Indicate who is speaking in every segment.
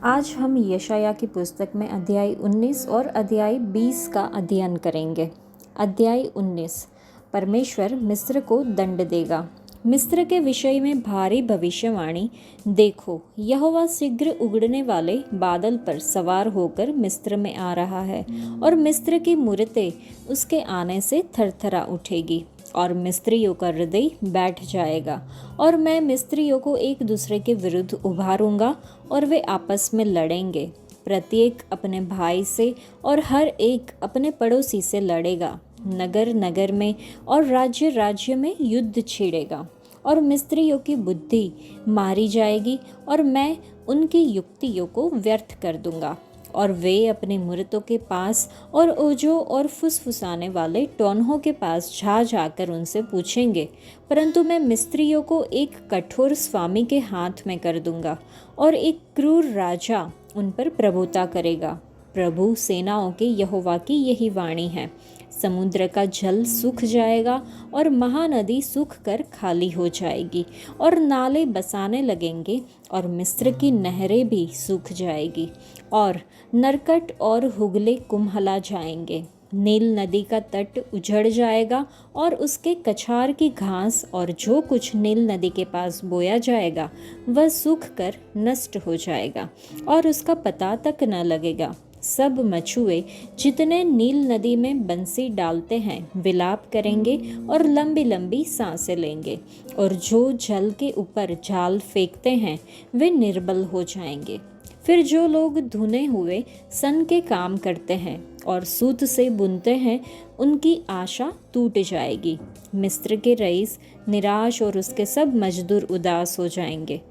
Speaker 1: आज हम यशाया की पुस्तक में अध्याय 19 और अध्याय 20 का अध्ययन करेंगे। अध्याय 19, परमेश्वर मिस्र को दंड देगा। मिस्र के विषय में भारी भविष्यवाणी। देखो, यहोवा शीघ्र उगड़ने वाले बादल पर सवार होकर मिस्र में आ रहा है, और मिस्र की मूरतें उसके आने से थरथरा उठेगी, और मिस्रियों का हृदय बैठ जाएगा। और मैं मिस्रियों को एक दूसरे के विरुद्ध उभारूंगा, और वे आपस में लड़ेंगे, प्रत्येक अपने भाई से और हर एक अपने पड़ोसी से लड़ेगा। नगर नगर में और राज्य राज्य में युद्ध छिड़ेगा, और मिस्रियों की बुद्धि मारी जाएगी, और मैं उनकी युक्तियों को व्यर्थ कर दूंगा। और वे अपने मूर्तों के पास और ओजो और फुसफुसाने वाले टोन्हों के पास जा जाकर उनसे पूछेंगे, परंतु मैं मिस्रियों को एक कठोर स्वामी के हाथ में कर दूंगा, और एक क्रूर राजा उन पर प्रभुता करेगा। प्रभु सेनाओं के यहोवा की यही वाणी है। समुद्र का जल सूख जाएगा, और महानदी सूख कर खाली हो जाएगी, और नाले बसाने लगेंगे, और मिस्र की नहरें भी सूख जाएगी, और नरकट और हुगले कुम्हला जाएंगे। नील नदी का तट उजड़ जाएगा, और उसके कछार की घास और जो कुछ नील नदी के पास बोया जाएगा वह सूख कर नष्ट हो जाएगा, और उसका पता तक न लगेगा। सब मछुए जितने नील नदी में बंसी डालते हैं विलाप करेंगे और लंबी लंबी सांसें लेंगे, और जो जल के ऊपर जाल फेंकते हैं वे निर्बल हो जाएंगे। फिर जो लोग धुने हुए सन के काम करते हैं और सूत से बुनते हैं, उनकी आशा टूट जाएगी। मिस्र के रईस निराश और उसके सब मजदूर उदास हो जाएंगे।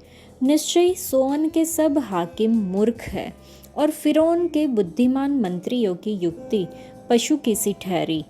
Speaker 1: निश्चय सोअन के सब हाकिम मूर्ख है, और फिरौन के बुद्धिमान मंत्रियों की युक्ति पशु की सी ठहरी।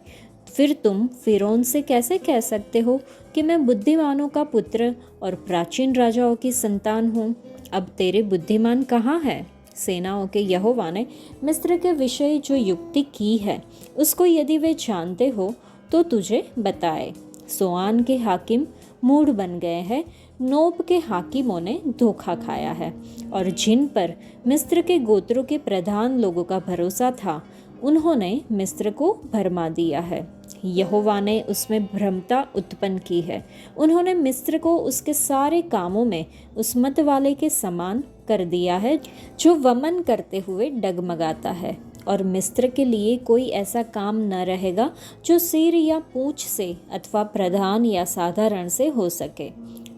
Speaker 1: फिर तुम फिरौन से कैसे कह सकते हो कि मैं बुद्धिमानों का पुत्र और प्राचीन राजाओं की संतान हूँ? अब तेरे बुद्धिमान कहाँ है? सेनाओं के यहोवा ने मिस्र के विषय जो युक्ति की है, उसको यदि वे जानते हो तो तुझे बताए। सोआन के हाकिम मूढ़ बन गए हैं, नोप के हाकिमों ने धोखा खाया है, और जिन पर मिस्र के गोत्रों के प्रधान लोगों का भरोसा था, उन्होंने मिस्र को भरमा दिया है। यहोवा ने उसमें भ्रमता उत्पन्न की है। उन्होंने मिस्र को उसके सारे कामों में उस मत वाले के समान कर दिया है, जो वमन करते हुए डगमगाता है। और मिस्र के लिए कोई ऐसा काम न रहेगा जो सिर या पूंछ से अथवा प्रधान या साधारण से हो सके।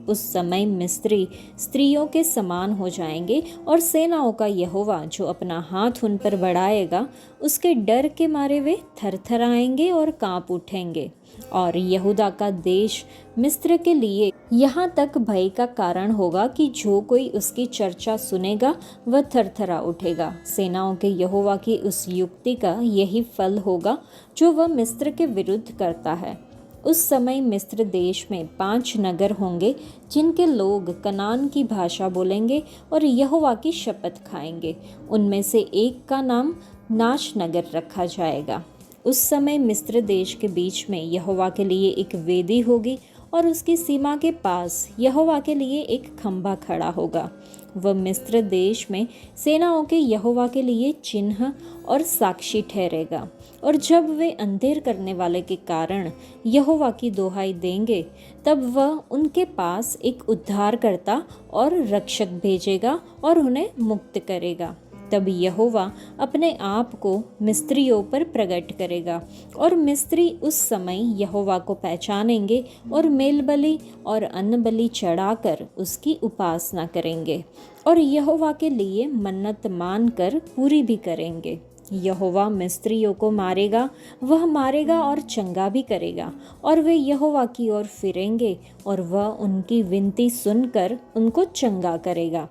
Speaker 1: उस समय मिस्री स्त्रियों के समान हो जाएंगे, और सेनाओं का यहोवा जो अपना हाथ उन पर बढ़ाएगा, उसके डर के मारे वे थरथराएंगे और कांप उठेंगे। और यहूदा का देश मिस्र के लिए यहाँ तक भय का कारण होगा कि जो कोई उसकी चर्चा सुनेगा वह थरथरा उठेगा। सेनाओं के यहोवा की उस युक्ति का यही फल होगा जो वह मिस्र के विरुद्ध करता है। उस समय मिस्र देश में 5 नगर होंगे, जिनके लोग कनान की भाषा बोलेंगे और यहोवा की शपथ खाएंगे। उनमें से एक का नाम नाश नगर रखा जाएगा। उस समय मिस्र देश के बीच में यहोवा के लिए एक वेदी होगी, और उसकी सीमा के पास यहोवा के लिए एक खंभा खड़ा होगा। वह मिस्र देश में सेनाओं के यहोवा के लिए चिन्ह और साक्षी ठहरेगा। और जब वे अंधेर करने वाले के कारण यहोवा की दोहाई देंगे, तब वह उनके पास एक उद्धारकर्ता और रक्षक भेजेगा और उन्हें मुक्त करेगा। तब यहोवा अपने आप को मिस्रियों पर प्रकट करेगा, और मिस्री उस समय यहोवा को पहचानेंगे और मेल बलि और अन्न बलि चढ़ाकर उसकी उपासना करेंगे, और यहोवा के लिए मन्नत मानकर पूरी भी करेंगे। यहोवा मिस्रियों को मारेगा, वह मारेगा और चंगा भी करेगा, और वे यहोवा की ओर फिरेंगे, और वह उनकी विनती सुनकर उनको चंगा करेगा।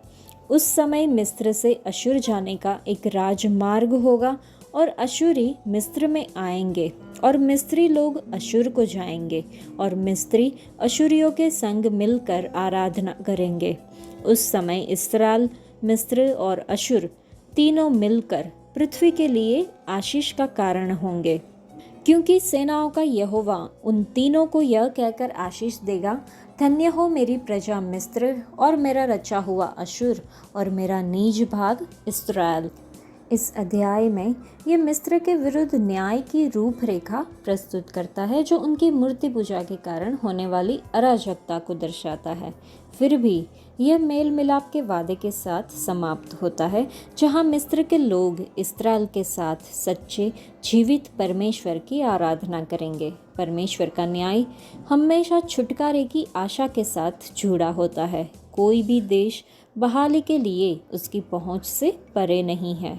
Speaker 1: उस समय मिस्र से अशुर जाने का एक राजमार्ग होगा, और अशुरी मिस्र में आएंगे, और मिस्री लोग अशुर को जाएंगे, और मिस्री अशुरियों के संग मिलकर आराधना करेंगे। उस समय इस्राएल, मिस्र और अशुर तीनों मिलकर पृथ्वी के लिए आशीष का कारण होंगे, क्योंकि सेनाओं का यहोवा उन तीनों को यह कहकर आशीष देगा धन्य हो मेरी प्रजा मिस्र और मेरा रचा हुआ अशुर और मेरा नीज भाग इस्राएल। इस अध्याय में ये मिस्र के विरुद्ध न्याय की रूपरेखा प्रस्तुत करता है जो उनकी मूर्ति पूजा के कारण होने वाली अराजकता को दर्शाता है। फिर भी यह मेल मिलाप के वादे के साथ समाप्त होता है जहां मिस्र के लोग इस्राएल के साथ सच्चे जीवित परमेश्वर की आराधना करेंगे। परमेश्वर का न्याय हमेशा छुटकारे की आशा के साथ जुड़ा होता है। कोई भी देश बहाली के लिए उसकी पहुंच से परे नहीं है।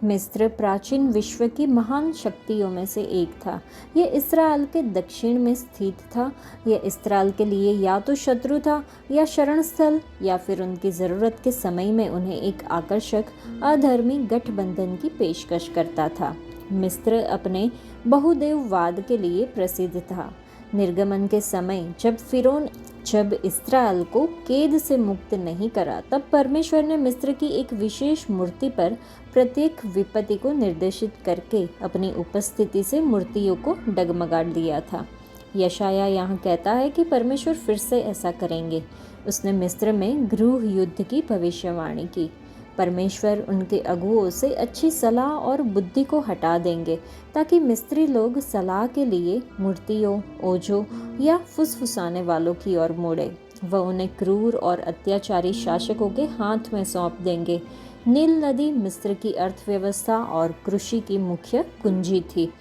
Speaker 1: मिस्र प्राचीन विश्व की महान शक्तियों में से एक था। यह इस्राएल के दक्षिण में स्थित था। यह इस्राएल के लिए या तो शत्रु था या शरण स्थल, या फिर उनकी ज़रूरत के समय में उन्हें एक आकर्षक अधर्मी गठबंधन की पेशकश करता था। मिस्र अपने बहुदेववाद के लिए प्रसिद्ध था। निर्गमन के समय जब इस्राएल को कैद से मुक्त नहीं करा, तब परमेश्वर ने मिस्र की एक विशेष मूर्ति पर प्रत्येक विपत्ति को निर्देशित करके अपनी उपस्थिति से मूर्तियों को डगमगा दिया था। यशाया यहाँ कहता है कि परमेश्वर फिर से ऐसा करेंगे। उसने मिस्र में गृह युद्ध की भविष्यवाणी की। परमेश्वर उनके अगुओं से अच्छी सलाह और बुद्धि को हटा देंगे ताकि मिस्री लोग सलाह के लिए मूर्तियों, ओझों या फुसफुसाने वालों की ओर मुड़े। वह उन्हें क्रूर और अत्याचारी शासकों के हाथ में सौंप देंगे। नील नदी मिस्र की अर्थव्यवस्था और कृषि की मुख्य कुंजी थी।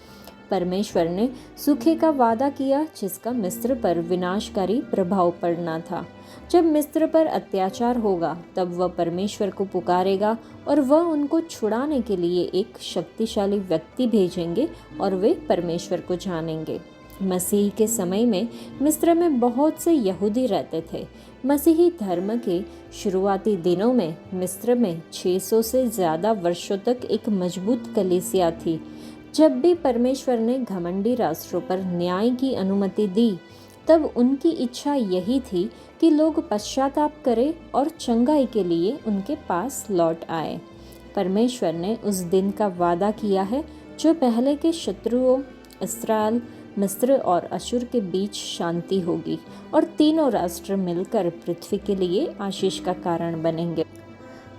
Speaker 1: परमेश्वर ने सूखे का वादा किया जिसका मिस्र पर विनाशकारी प्रभाव पड़ना था। जब मिस्र पर अत्याचार होगा तब वह परमेश्वर को पुकारेगा और वह उनको छुड़ाने के लिए एक शक्तिशाली व्यक्ति भेजेंगे और वे परमेश्वर को जानेंगे। मसीह के समय में मिस्र में बहुत से यहूदी रहते थे। मसीही धर्म के शुरुआती दिनों में मिस्र में 600 से ज़्यादा वर्षों तक एक मजबूत कलीसिया थी। जब भी परमेश्वर ने घमंडी राष्ट्रों पर न्याय की अनुमति दी, तब उनकी इच्छा यही थी कि लोग पश्चाताप करें और चंगाई के लिए उनके पास लौट आए। परमेश्वर ने उस दिन का वादा किया है जो पहले के शत्रुओं इस्राएल, मिस्र और अशुर के बीच शांति होगी और तीनों राष्ट्र मिलकर पृथ्वी के लिए आशीष का कारण बनेंगे।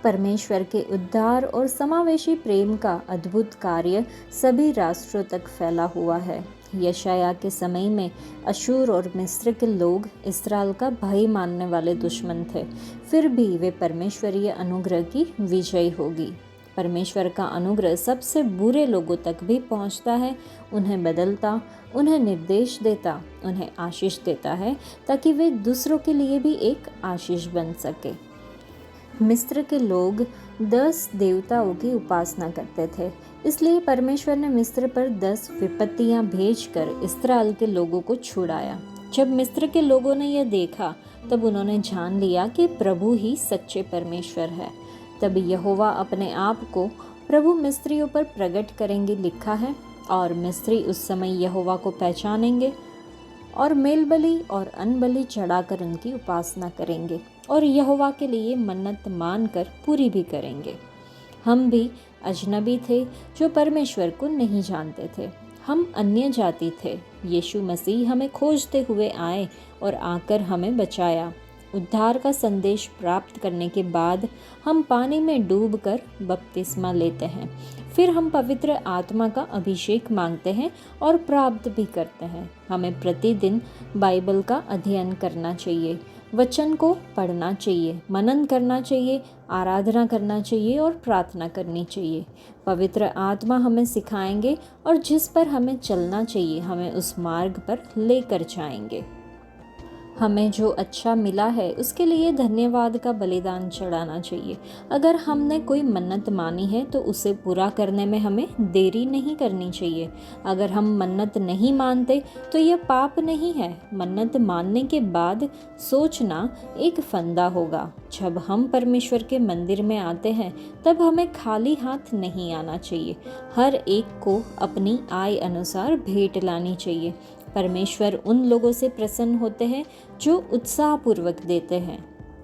Speaker 1: परमेश्वर के उद्धार और समावेशी प्रेम का अद्भुत कार्य सभी राष्ट्रों तक फैला हुआ है। यशाया के समय में अशूर और मिस्र के लोग इस्राएल का भय मानने वाले दुश्मन थे। फिर भी वे परमेश्वरीय अनुग्रह की विजय होगी। परमेश्वर का अनुग्रह सबसे बुरे लोगों तक भी पहुंचता है, उन्हें बदलता, उन्हें निर्देश देता, उन्हें आशीष देता है ताकि वे दूसरों के लिए भी एक आशीष बन सके। मिस्र के लोग 10 देवताओं की उपासना करते थे, इसलिए परमेश्वर ने मिस्र पर 10 विपत्तियां भेजकर इस्राएल के लोगों को छुड़ाया। जब मिस्र के लोगों ने यह देखा तब उन्होंने जान लिया कि प्रभु ही सच्चे परमेश्वर है। तब यहोवा अपने आप को प्रभु मिस्रियों पर प्रकट करेंगे लिखा है, और मिस्री उस समय यहोवा को पहचानेंगे और मेलबलि और अनबलि चढ़ाकर उनकी उपासना करेंगे और यहोवा के लिए मन्नत मानकर पूरी भी करेंगे। हम भी अजनबी थे जो परमेश्वर को नहीं जानते थे। हम अन्य जाति थे। यीशु मसीह हमें खोजते हुए आए और आकर हमें बचाया। उद्धार का संदेश प्राप्त करने के बाद हम पानी में डूबकर बपतिस्मा लेते हैं। फिर हम पवित्र आत्मा का अभिषेक मांगते हैं और प्राप्त भी करते हैं। हमें प्रतिदिन बाइबल का अध्ययन करना चाहिए, वचन को पढ़ना चाहिए, मनन करना चाहिए, आराधना करना चाहिए और प्रार्थना करनी चाहिए। पवित्र आत्मा हमें सिखाएंगे और जिस पर हमें चलना चाहिए हमें उस मार्ग पर लेकर जाएंगे। हमें जो अच्छा मिला है उसके लिए धन्यवाद का बलिदान चढ़ाना चाहिए। अगर हमने कोई मन्नत मानी है तो उसे पूरा करने में हमें देरी नहीं करनी चाहिए। अगर हम मन्नत नहीं मानते तो यह पाप नहीं है। मन्नत मानने के बाद सोचना एक फंदा होगा। जब हम परमेश्वर के मंदिर में आते हैं तब हमें खाली हाथ नहीं आना चाहिए। हर एक को अपनी आय अनुसार भेंट लानी चाहिए। परमेश्वर उन लोगों से प्रसन्न होते हैं जो उत्साहपूर्वक देते हैं,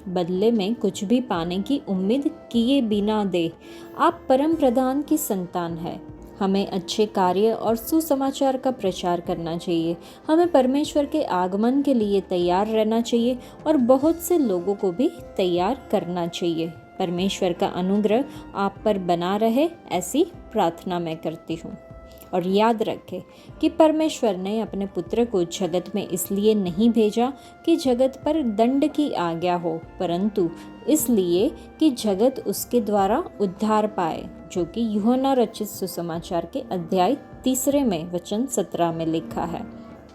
Speaker 1: बदले में कुछ भी पाने की उम्मीद किए बिना दे। आप परम प्रधान की संतान है। हमें अच्छे कार्य और सुसमाचार का प्रचार करना चाहिए। हमें परमेश्वर के आगमन के लिए तैयार रहना चाहिए और बहुत से लोगों को भी तैयार करना चाहिए। परमेश्वर का अनुग्रह आप पर बना रहे, ऐसी प्रार्थना मैं करती हूँ। और याद रखें कि परमेश्वर ने अपने पुत्र को जगत में इसलिए नहीं भेजा कि जगत पर दंड की आज्ञा हो, परंतु इसलिए कि जगत उसके द्वारा उद्धार पाए, जो कि यूहन्ना रचित सुसमाचार के अध्याय 3 में वचन 17 में लिखा है।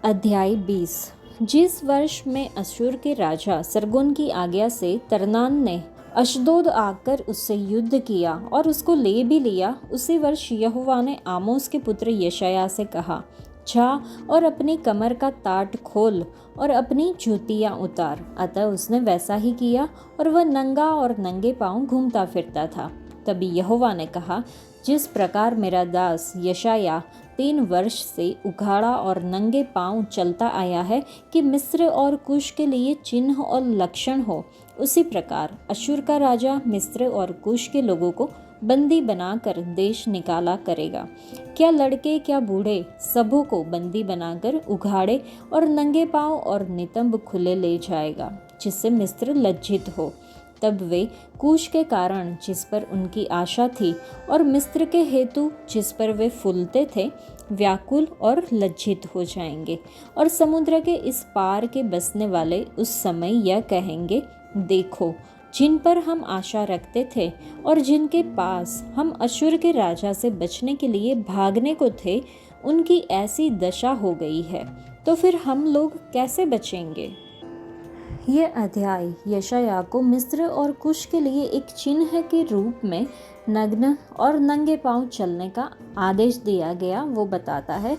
Speaker 1: अध्याय 20। जिस वर्ष में अश्शूर के राजा सरगोन की आज्ञा से तरनान ने अशदोद आकर उससे युद्ध किया और उसको ले भी लिया, उसी वर्ष यहोवा ने आमोस के पुत्र यशायाह से कहा, जा और अपनी कमर का ताट खोल और अपनी जूतियाँ उतार। अतः उसने वैसा ही किया और वह नंगा और नंगे पांव घूमता फिरता था। तभी यहोवा ने कहा, जिस प्रकार मेरा दास यशायाह 3 वर्ष से उघाड़ा और नंगे पांव चलता आया है कि मिस्र और कुश के लिए चिन्ह और लक्षण हो, उसी प्रकार अश्शूर का राजा मिस्र और कुश के लोगों को बंदी बनाकर देश निकाला करेगा। क्या लड़के क्या बूढ़े, सबों को बंदी बनाकर उघाड़े और नंगे पांव और नितंब खुले ले जाएगा, जिससे मिस्र लज्जित हो। तब वे कूश के कारण जिस पर उनकी आशा थी और मिस्र के हेतु जिस पर वे फूलते थे, व्याकुल और लज्जित हो जाएंगे। और समुद्र के इस पार के बसने वाले उस समय यह कहेंगे, देखो, जिन पर हम आशा रखते थे और जिनके पास हम अश्शूर के राजा से बचने के लिए भागने को थे, उनकी ऐसी दशा हो गई है, तो फिर हम लोग कैसे बचेंगे। ये अध्याय यशायाह को मिस्र और कुश के लिए एक चिन्ह के रूप में नग्न और नंगे पांव चलने का आदेश दिया गया वो बताता है,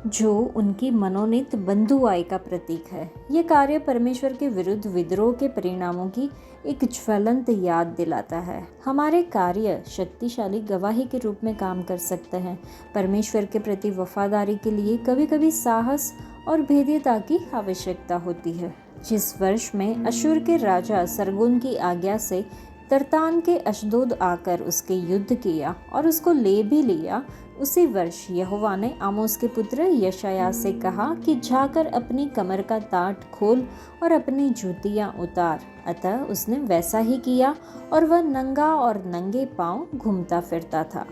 Speaker 1: जो उनकी मनोनीत बंधुआई का प्रतीक है। ये कार्य परमेश्वर के विरुद्ध विद्रोह के परिणामों की एक ज्वलंत याद दिलाता है। हमारे कार्य शक्तिशाली गवाही के रूप में काम कर सकते हैं। परमेश्वर के प्रति वफादारी के लिए कभी कभी साहस और भेद्यता की आवश्यकता होती है। जिस वर्ष में अश्शूर के राजा सरगोन की आज्ञा से तरतान के अशदोद आकर उसके युद्ध किया और उसको ले भी लिया, उसी वर्ष यहोवा ने आमोस के पुत्र यशायाह से कहा कि जाकर अपनी कमर का ताट खोल और अपनी जूतियाँ उतार। अतः उसने वैसा ही किया और वह नंगा और नंगे पांव घूमता फिरता था।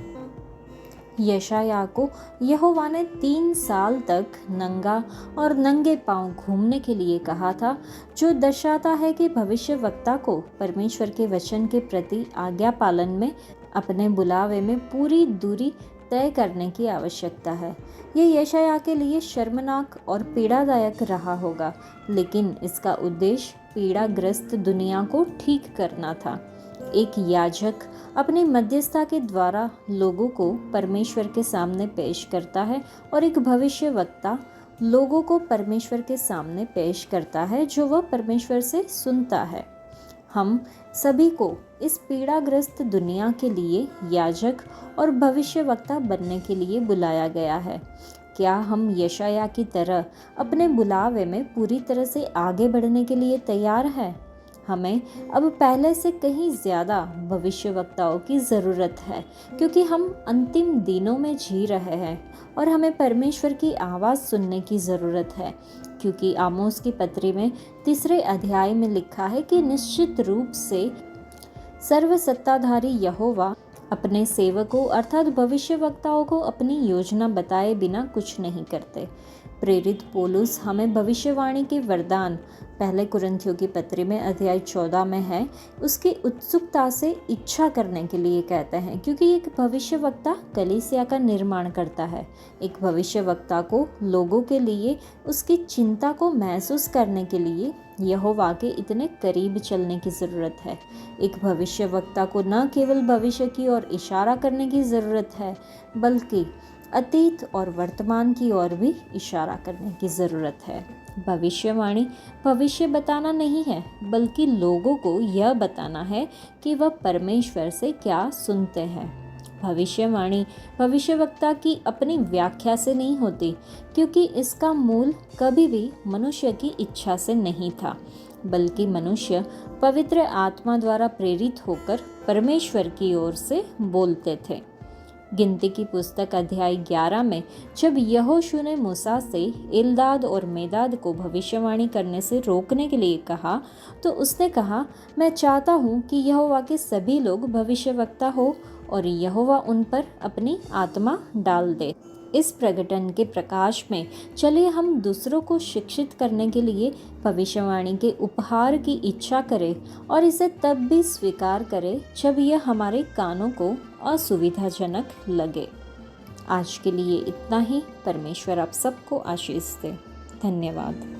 Speaker 1: यशायाह को यहोवा ने 3 साल तक नंगा और नंगे पांव घूमने के लिए कहा था, जो दर्शाता है कि भविष्यवक्ता को परमेश्वर के वचन के प्रति आज्ञा पालन में अपने बुलावे में पूरी दूरी तय करने की आवश्यकता है। ये यशायाह के लिए शर्मनाक और पीड़ादायक रहा होगा, लेकिन इसका उद्देश्य पीड़ाग्रस्त दुनिया को ठीक करना था। एक याजक अपनी मध्यस्थता के द्वारा लोगों को परमेश्वर के सामने पेश करता है और एक भविष्यवक्ता लोगों को परमेश्वर के सामने पेश करता है, जो वह परमेश्वर से सुनता है। हम सभी को इस पीड़ाग्रस्त दुनिया के लिए याजक और भविष्यवक्ता बनने के लिए बुलाया गया है। क्या हम यशायाह की तरह अपने बुलावे में पूरी तरह से आगे बढ़ने के लिए तैयार हैं? हमें अब पहले से कहीं ज़्यादा भविष्यवक्ताओं की ज़रूरत है, क्योंकि हम अंतिम दिनों में जी रहे हैं और हमें परमेश्वर की आवाज़ सुनने की ज़रूरत है। क्योंकि आमोस की पत्री में 3 अध्याय में लिखा है कि निश्चित रूप से सर्वसत्ताधारी यहोवा अपने सेवकों अर्थात भविष्यवक्ताओं को अपनी योजना बताए बिना कुछ नहीं करते। प्रेरित पौलुस हमें भविष्यवाणी के वरदान 1 कुरिन्थियों की पत्री में अध्याय 14 में है, उसकी उत्सुकता से इच्छा करने के लिए कहते हैं, क्योंकि एक भविष्यवक्ता कलीसिया का निर्माण करता है। एक भविष्यवक्ता को लोगों के लिए उसकी चिंता को महसूस करने के लिए यहोवा के इतने करीब चलने की ज़रूरत है। एक भविष्यवक्ता को न केवल भविष्य की ओर इशारा करने की ज़रूरत है, बल्कि अतीत और वर्तमान की ओर भी इशारा करने की ज़रूरत है। भविष्यवाणी भविष्य बताना नहीं है, बल्कि लोगों को यह बताना है कि वह परमेश्वर से क्या सुनते हैं। भविष्यवाणी भविष्यवक्ता की अपनी व्याख्या से नहीं होती, क्योंकि इसका मूल कभी भी मनुष्य की इच्छा से नहीं था, बल्कि मनुष्य पवित्र आत्मा द्वारा प्रेरित होकर परमेश्वर की ओर से बोलते थे। गिनती की पुस्तक अध्याय 11 में जब यहोशू ने मूसा से एल्दाद और मेदाद को भविष्यवाणी करने से रोकने के लिए कहा, तो उसने कहा, मैं चाहता हूँ कि यहोवा के सभी लोग भविष्यवक्ता हो और यहोवा उन पर अपनी आत्मा डाल दे। इस प्रकटन के प्रकाश में चलिए हम दूसरों को शिक्षित करने के लिए भविष्यवाणी के उपहार की इच्छा करें और इसे तब भी स्वीकार करें जब यह हमारे कानों को असुविधाजनक लगे। आज के लिए इतना ही। परमेश्वर आप सबको आशीष दे। धन्यवाद।